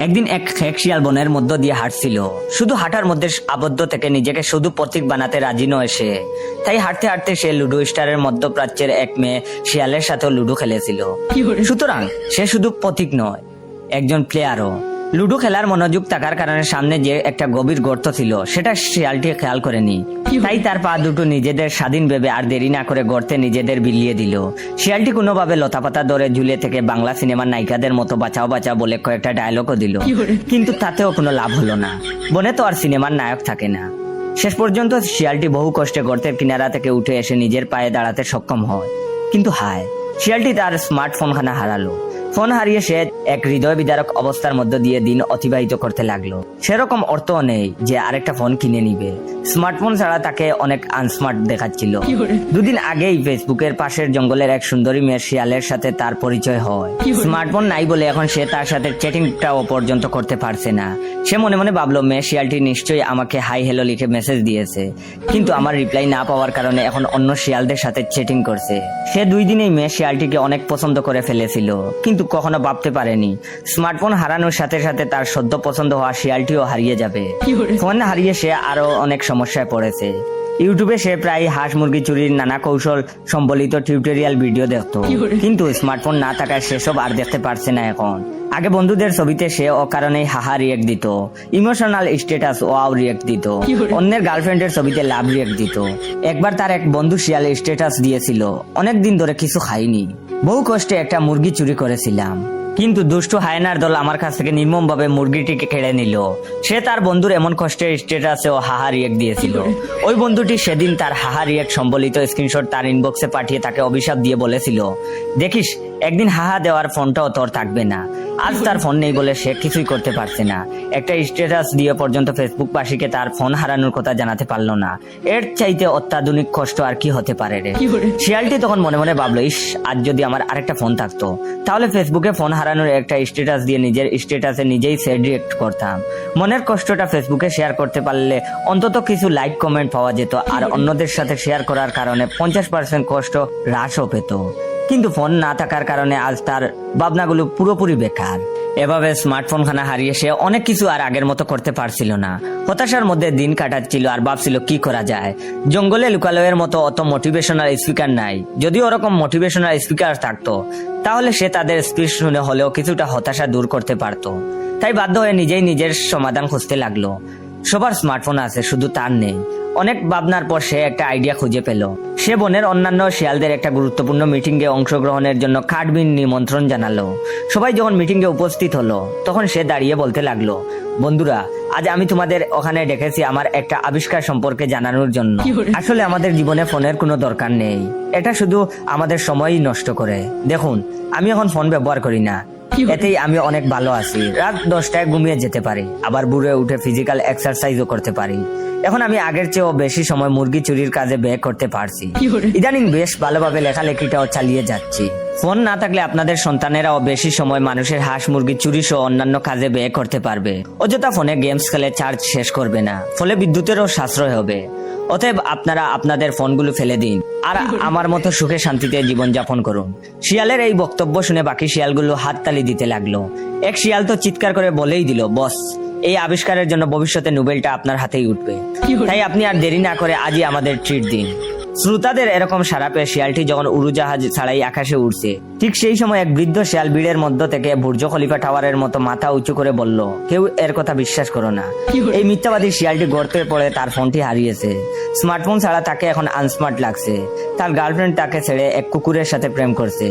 একদিন এক খেক শিয়াল বনের মধ্য দিয়ে হাঁটছিল। শুধু হাঁটার মধ্যে আবদ্ধ থেকে নিজেকে শুধু প্রতীক বানাতে রাজি নয় সে। তাই হাঁটতে হাঁটতে সে লুডো স্টারের মধ্যপ্রাচ্যের এক মেয়ে শিয়ালের সাথেও লুডো খেলেছিল। সুতরাং সে শুধু প্রতীক নয়, একজন প্লেয়ারও। লুডো খেলার মনোযোগ থাকার কারণে সামনে যে একটা গভীর গর্ত ছিল সেটা শিয়ালটি খেয়াল করেনি। তাই তার পা দুটো নিজেদের স্বাধীন ভেবে আর দেরি না করে গর্তে নিজেদের বিলিয়ে দিল। শিয়ালটি কোনোভাবে লতাপাতা ধরে ঝুলে থেকে বাংলা সিনেমার নায়িকাদের মতো বাঁচাও বাঁচাও বলে কয়েকটা ডায়লগও দিল, কিন্তু তাতেও কোনো লাভ হলো না। বনে তো আর সিনেমার নায়ক থাকে না। শেষ পর্যন্ত শিয়ালটি বহু কষ্টে গর্তের কিনারা থেকে উঠে এসে নিজের পায়ে দাঁড়াতে সক্ষম হয়। কিন্তু হায়, শিয়ালটি তার স্মার্টফোনখানা হারালো। ফোন হারিয়ে সে এক হৃদয় বিদারক অবস্থার মধ্য দিয়ে দিন অতিবাহিত করতে লাগলো। সেরকম অর্থও নেই যে আরেকটা ফোন কিনে নিবে। স্মার্টফোন ছাড়া তাকে অনেক আনস্মার্ট দেখাচ্ছিল। দুদিন আগেই ফেসবুকের পাশের জঙ্গলের এক সুন্দরী মেয়ে শিয়ালের সাথে তার পরিচয় হয়। স্মার্টফোন নাই বলে এখন সে তার সাথে চ্যাটিংটাও পর্যন্ত করতে পারছে না। সে মনে মনে ভাবলো, মেয়ে শিয়ালটি নিশ্চয়ই আমাকে হাই হ্যালো লিখে মেসেজ দিয়েছে, কিন্তু আমার রিপ্লাই না পাওয়ার কারণে এখন অন্য শিয়ালদের সাথে চ্যাটিং করছে। সে 2 দিনেই মেয়ে শিয়ালটিকে অনেক পছন্দ করে ফেলেছিল, কিন্তু কখনো ভাবতে পারেনি স্মার্টফোন হারানোর সাথে সাথে তার সদ্য পছন্দ হওয়া শিয়ালটিও হারিয়ে যাবে। ফোন হারিয়ে সে আরো অনেক সমস্যায় পড়েছে। ইউটিউবে সে প্রায় হাঁস মুরগি চুরির নানা কৌশল সম্বলিত টিউটোরিয়াল ভিডিও দেখতো, কিন্তু স্মার্টফোন না থাকায় সেসব আর দেখতে পারছে না এখন। আগে বন্ধুদের ছবিতে সে অকারণেই হাহা রিয়েক্ট দিত, ইমোশনাল স্ট্যাটাস ওয়াও রিয়েক্ট দিত, অন্যের গার্লফ্রেন্ডের ছবিতে লাভ রিয়েক্ট দিত। একবার তার এক বন্ধু শিয়াল স্ট্যাটাস দিয়েছিল, অনেকদিন ধরে কিছু খাইনি, বহু কষ্টে একটা মুরগি চুরি করেছিলাম, কিন্তু দুষ্টু হায়নার দল আমার কাছ থেকে নির্মম ভাবে মুরগিটিকে কেড়ে নিল। সে তার বন্ধুর এমন কষ্টের স্ট্যাটাসে ও হাহা রিয়েক্ট দিয়েছিল। ওই বন্ধুটি সেদিন তার হাহা রিয়েক্ট সম্বলিত স্ক্রিনশট তার ইনবক্সে পাঠিয়ে তাকে অভিশাপ দিয়ে বলেছিল, দেখিস একদিন হাহা দেওয়ার ফোনটাও তোর থাকবে না। আজ তার ফোন নেই বলে সে কিছুই করতে পারছে না। একটা স্ট্যাটাস দিয়ে পর্যন্ত ফেসবুক বাসীকে তার ফোন হারানোর কথা জানাতে পারলো না। এর চাইতে অত্যাধুনিক কষ্ট আর কি হতে পারে রে। শিয়ালটি তখন মনে মনে ভাবলো, ইস, আজ যদি আমার আরেকটা ফোন থাকতো, তাহলে ফেসবুকে ফোন হারানোর একটা স্ট্যাটাস দিয়ে নিজের স্ট্যাটাসে নিজেই সেড রিয়েক্ট করতাম। মনের কষ্টটা ফেসবুকে শেয়ার করতে পারলে অন্তত কিছু লাইক কমেন্ট পাওয়া যেত, আর অন্যদের সাথে শেয়ার করার কারণে 50% কষ্ট হ্রাসও পেত। কিন্তু ফোন না থাকার কারণে আজ তার ভাবনাগুলো পুরোপুরি বেকার। এভাবে স্মার্টফোন খানা হারিয়ে সে অনেক কিছু আর আগের মতো করতে পারছিল না। হতাশার মধ্যে দিন কাটাচ্ছিল আর ভাবছিল কি করা যায়। জঙ্গলে লুকালয়ের মতো অত মোটিভেশনাল স্পিকার নাই। যদি ওরকম মোটিভেশনাল স্পিকার থাকতো তাহলে সে তাদের স্পিচ শুনে হলেও কিছুটা হতাশা দূর করতে পারতো। তাই বাধ্য হয়ে নিজেই নিজের সমাধান খুঁজতে লাগলো। সবার স্মার্টফোন আছে, শুধু তার নেই। অনেক ভাবনার পর সে একটা আইডিয়া খুঁজে পেল। সে বনের অন্যান্য শিয়ালদের একটা গুরুত্বপূর্ণ মিটিং এ অংশগ্রহণের জন্য কাঠবিন নিমন্ত্রণ জানালো। সবাই যখন মিটিং এ উপস্থিত হলো তখন সে দাঁড়িয়ে বলতে লাগলো, বন্ধুরা, আজ আমি তোমাদের ওখানে ডেকেছি আমার একটা আবিষ্কার সম্পর্কে জানানোর জন্য। আসলে আমাদের জীবনে ফোনের কোনো দরকার নেই, এটা শুধু আমাদের সময়ই নষ্ট করে। দেখুন, আমি এখন ফোন ব্যবহার করি না, এতেই আমি অনেক ভালো আছি। রাত 10টায় ঘুমিয়ে যেতে পারি, আবার ভোরে উঠে ফিজিক্যাল এক্সারসাইজও করতে পারি। এখন আমি আগের চেয়েও বেশি সময় মুরগি চুরির কাজে ব্যয় করতে পারছি। ইদানিং বেশ ভালোভাবে লেখালেখিটাও চালিয়ে যাচ্ছি। ফোন না থাকলে আপনাদের সন্তানেরাও বেশি সময় মানুষের হাঁস মুরগি চুরি সহ অন্যান্য কাজে ব্যয় করতে পারবে। অযথা ফোনে গেমস খেলে চার্জ শেষ করবে না, ফলে বিদ্যুতেরও সাশ্রয় হবে। অতএব আপনারা আপনাদের ফোনগুলো ফেলে দিন আর আমার মতো সুখে শান্তিতে জীবনযাপন করুন। শিয়ালের এই বক্তব্য শুনে বাকি শিয়ালগুলো হাততালি দিতে লাগলো। এক শিয়াল তো চিৎকার করে বলেই দিল, বস, এই আবিষ্কারের জন্য ভবিষ্যতে নোবেলটা আপনার হাতেই উঠবে। তাই আপনি আর দেরি না করে আজই আমাদের ট্রিট দিন। শ্রোতাদের এরকম সারা পেয়ে শিয়ালটি যখন উড়োজাহাজ ছাড়াই আকাশে উঠছে, ঠিক সেই সময় এক বৃদ্ধ শিয়াল ভিড়ের মধ্য থেকে বুর্জ খলিফা টাওয়ারের মতো মাথা উঁচু করে বলল, কেউ এর কথা বিশ্বাস করো না। এই মিথ্যাবাদী শিয়ালটি গর্তে পড়ে তার ফোনটি হারিয়েছে। স্মার্টফোন ছাড়া তাকে এখন আনস্মার্ট লাগছে। তার গার্লফ্রেন্ড তাকে ছেড়ে এক কুকুরের সাথে প্রেম করছে।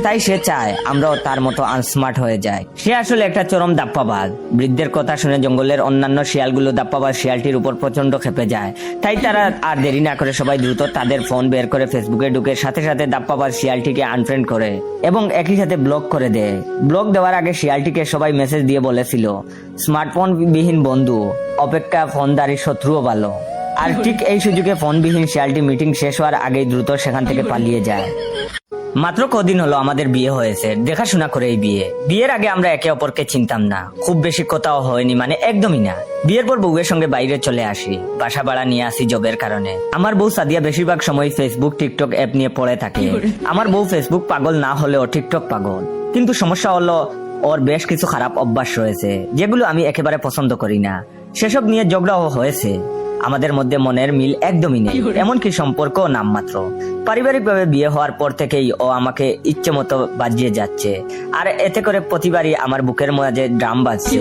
তাই সে চায় আমরাও তার মতো আনস্মার্ট হয়ে যাই। সে আসলে একটা চরম দাপ্পাবাজ। বৃদ্ধের কথা শুনে জঙ্গলের অন্যান্য শিয়ালগুলো দাপ্পাবাজ শিয়ালটির উপর প্রচন্ড খেপে যায়। তাই তারা আর দেরি না করে সবাই দ্রুত তাদের ফোন বের করে ফেসবুকে ঢুকে সাথে সাথে দাপ্পাবাজ শিয়ালটিকে আনফ্রেন্ড করে এবং একই সাথে ব্লক করে দেয়। ব্লক দেওয়ার আগে শিয়ালটিকে সবাই মেসেজ দিয়ে বলেছিল, স্মার্টফোন বিহীন বন্ধু অপেক্ষা ফোনদারি শত্রুও ভালো। আর ঠিক এই সুযোগে ফোনবিহীন শিয়ালটি মিটিং শেষ হওয়ার আগেই দ্রুত সেখান থেকে পালিয়ে যায়। মাত্র কদিন হলো আমাদের বিয়ে হয়েছে, দেখাশোনা করে এই বিয়ে। বিয়ের আগে আমরা একে অপরকে চিনতাম না, খুব বেশি কথাও হয়নি, মানে একদমই না। বিয়ের পর বউয়ের সঙ্গে বাইরে চলে আসি, বাসা ভাড়া নিয়ে আসি জবের কারণে। আমার বউ সাদিয়া বেশিরভাগ সময় ফেসবুক টিকটক অ্যাপ নিয়ে পড়ে থাকে। আমার বউ ফেসবুক পাগল না হলেও টিকটক পাগল। কিন্তু সমস্যা হলো ওর বেশ কিছু খারাপ অভ্যাস রয়েছে যেগুলো আমি একেবারে পছন্দ করি না। সেসব নিয়ে ঝগড়াও হয়েছে। আমাদের মধ্যে মনের মিল একদমই নেই, এমনকি সম্পর্ক নামমাত্র। পারিবারিকভাবে বিয়ে হওয়ার পর থেকেই ও আমাকে ইচ্ছে মতো বাজিয়ে যাচ্ছে, আর এতে করে প্রতিবারই আমার বুকের মাঝে ড্রাম বাজছে।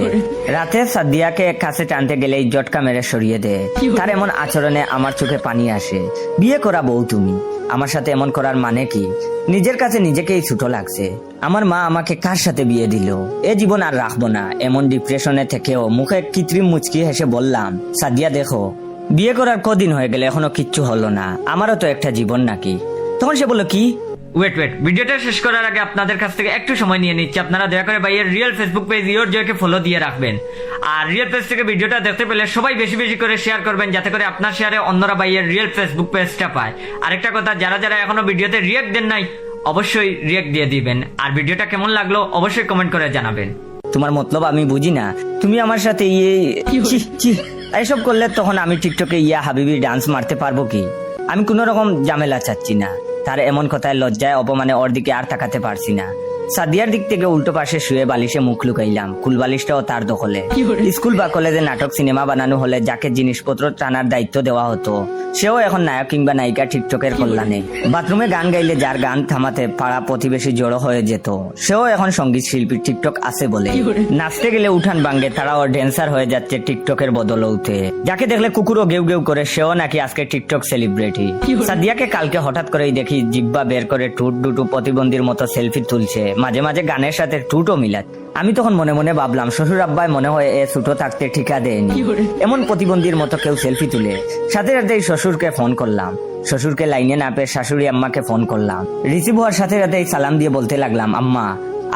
রাতে সাদিয়াকে কাছে টানতে গেলেই জটকা মেরে সরিয়ে দেয়। তার এমন আচরণে আমার চোখে পানি আসে। বিয়ে করা বউ তুমি, আমার সাথে এমন করার মানে কি? নিজের কাছে নিজেকেই ছোট লাগছে। আমার মা আমাকে কার সাথে বিয়ে দিল? এ জীবন আর রাখবো না। এমন ডিপ্রেশনে থেকেও মুখে কৃত্রিম মুচকি হেসে বললাম, সাদিয়া দেখো, বিয়ে করার কদিন হয়ে গেলে এখনো কিচ্ছু হলো না, আমারও তো একটা জীবন নাকি। তখন সে বলল, কি? ওয়েট, ভিডিওটা শেষ করার আগে আপনাদের কাছ থেকে একটু সময় নিয়ে নিচ্ছি। আপনারা দয়া করে ভাইয়ের রিয়েল ফেসবুক পেজ ইয়োর জয়কে ফলো দিয়ে রাখবেন। আর রিয়েল পেজ থেকে ভিডিওটা দেখতে পেলে সবাই বেশি বেশি করে শেয়ার করবেন, যাতে করে আপনার শেয়ারে অন্যরা ভাইয়ের রিয়েল ফেসবুক পেজটা পায়। আরেকটা কথা, যারা যারা এখনো ভিডিওতে রিয়েক্ট দেন নাই, অবশ্যই রিয়েক্ট দিয়ে দিবেন। আর ভিডিওটা কেমন লাগলো অবশ্যই কমেন্ট করে জানাবেন। তোমার মতলব আমি বুঝি না, তুমি আমার সাথে এসব করলে তখন আমি টিকটকে ইয়া হাবিবি ডান্স মারতে পারবো কি? আমি কোন রকম ঝামেলা চাচ্ছি না। তার এমন কথায় লজ্জায় অপমানে ওর দিকে আর তাকাতে পারছি না। সাদিয়ার দিক থেকে উল্টো পাশে শুয়ে বালিশে মুখ লুকাইলাম। কুল বালিশটাও তার দখলে। স্কুল বা কলেজে নাটক সিনেমা বানানো হলে যাকে জিনিসপত্র টানার দায়িত্ব দেওয়া হতো, সেও এখন নায়ক কিংবা নায়িকা টিকটকের কল্যাণে। বাথরুমে গান গাইলে যার গান থামাতে পাড়া প্রতিবেশী জড়ো হয়ে যেত, সেও এখন সঙ্গীত শিল্পী টিকটক আছে বলে। নাচতে গেলে উঠান ভাঙ্গে, তারাও ড্যান্সার হয়ে যাচ্ছে টিকটকের বদলতে। যাকে দেখলে কুকুরও গেউ গেউ করে, সেও নাকি আজকে টিকটক সেলিব্রিটি। সাদিয়াকে কালকে হঠাৎ করেই দেখি জিব্বা বের করে ঠুট দুটো প্রতিবন্ধীর মতো সেলফি তুলছে, মাঝে মাঝে গানের সাথে টুটও মিলাত। আমি তখন মনে মনে ভাবলাম, শ্বশুর আব্বাই মনে হয় এ ছোট থাকতে ঠিকা দেয়নি, এমন প্রতিবন্ধীর মতো কেউ সেলফি তুলে। সাথে সাথেই শ্বশুরকে ফোন করলাম। শ্বশুরকে লাইনে না পেয়ে শাশুড়ি আম্মাকে ফোন করলাম। রিসিভ হওয়ার সাথে সাথেই সালাম দিয়ে বলতে লাগলাম, আম্মা,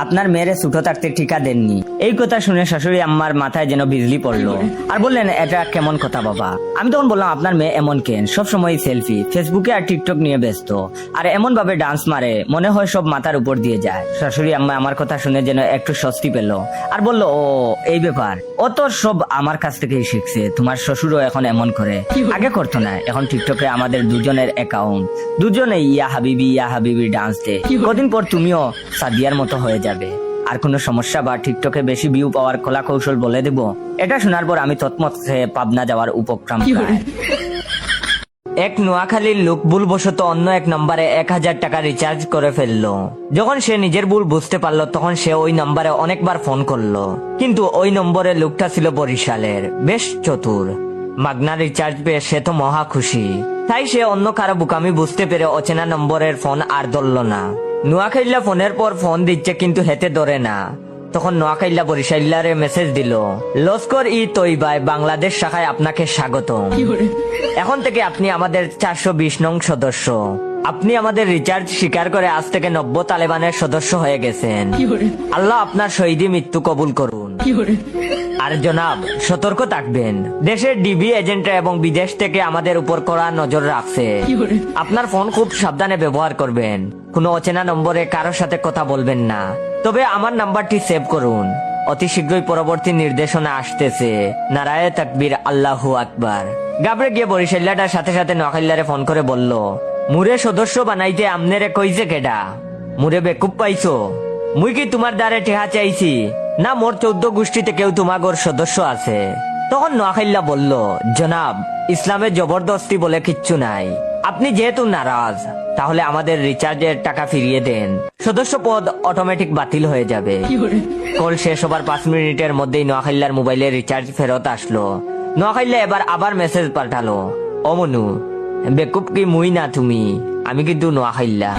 আপনার মেয়েরে ছোট থাকতে ঠিকা দেননি। এই কথা শুনে শাশুড়ি আম্মার মাথায় যেন বিজলি পড়লো, আর বললেন, এটা কেমন কথা বাবা? আমি তখন বললাম, আপনার মেয়ে এমন কেন, সবসময় সেলফি, ফেসবুকে আর টিকটক নিয়ে ব্যস্ত, আর এমন ভাবে ডান্স মারে মনে হয় সব মাথার উপর দিয়ে যায়। শাশুড়ি আম্মা আমার কথা শুনে যেন একটু স্বস্তি পেল, আর বলল, ও এই ব্যাপার, ও তো সব আমার কাছ থেকেই শিখছে। তোমার শ্বশুরও এখন এমন করে, আগে করতো না। এখন টিকটকে আমাদের দুজনের অ্যাকাউন্ট, দুজনে ইয়া হাবিবি ডান্স দে। কদিন পর তুমিও সাদিয়ার মতো হয়ে যাবে। আর কোনো সমস্যা বা টিকটকে বেশি ভিউ পাওয়ার কলা কৌশল বলে দেব? এটা শোনার পর আমি তৎমত খেয়ে পাবনা যাওয়ার উপক্রম করি। এক নোয়াখালীর লোক ভুলবশত অন্য এক নম্বরে 1000 টাকা রিচার্জ করে ফেললো। যখন সে নিজের ভুল বুঝতে পারলো, তখন সে ওই নম্বরে অনেকবার ফোন করলো, কিন্তু ওই নম্বরে লোকটা ছিল বরিশালের। বেশ চতুর, মাগনা রিচার্জ পেয়ে সে তো মহা খুশি। তাই সে অন্য কারো বুকামি বুঝতে পেরে অচেনা নম্বরের ফোন আর ধরল না। নোয়াখাইল্লা ফোনের পর ফোন দিচ্ছে, কিন্তু হেতে ধরে না। তখন নোয়াখাইল্লা বরিশাইল্লারে মেসেজ দিল, লস্কর ই তৈবায় বাংলাদেশ শাখায় আপনাকে স্বাগত। এখন থেকে আপনি আমাদের 420 নং সদস্য। আপনি আমাদের রিচার্জ স্বীকার করে আজ থেকে 90 তালেবানের সদস্য হয়ে গেছেন। আল্লাহ আপনার শহীদি মৃত্যু কবুল করুন। আর জনাব, সতর্ক থাকবেন, দেশের ডিবি এজেন্টরা এবং বিদেশ থেকে আমাদের উপর কড়া নজর রাখছে। আপনার ফোন খুব সাবধানে ব্যবহার করবেন। কোনো অচেনা নম্বরে কারোর সাথে কথা বলবেন না। তবে আমার নাম্বারটি সেভ করুন। অতি শীঘ্রই পরবর্তী নির্দেশনা আসতেছে। নারায়ে তাকবীর, আল্লাহু আকবার। গাবরে গিয়ে বরিশাল্লাটার সাথে সাথে নোয়াখাইল্লারে ফোন করে বলল, মুরে সদস্য বানাইতে আমনেরে কইছে কেডা? মুরে বেকুব পাইছো? মুই কি তোমার দ্বারে টেহা চাইছি? না, মোর 14 গোষ্ঠীতে কেউ তোমাগর সদস্য আছে। তখন নোয়াখাইল্লা বলল, জনাব, ইসলামে জবরদস্তি বলে কিচ্ছু নাই। আপনি যেহেতু নারাজ, তাহলে আমাদের রিচার্জের টাকা ফিরিয়ে দেন। সদস্য পদ অটোমেটিক বাতিল হয়ে যাবে। কল শেষ হবার 5 মিনিটের মধ্যেই নোয়াখাইল্লার মোবাইলে রিচার্জ ফেরত আসলো। নোয়াখাইল্লা এবার আবার মেসেজ পাঠালো, ও মনু, বেকুব কি মুই না তুমি, আমি কিন্তু নোয়াখাইল্লা।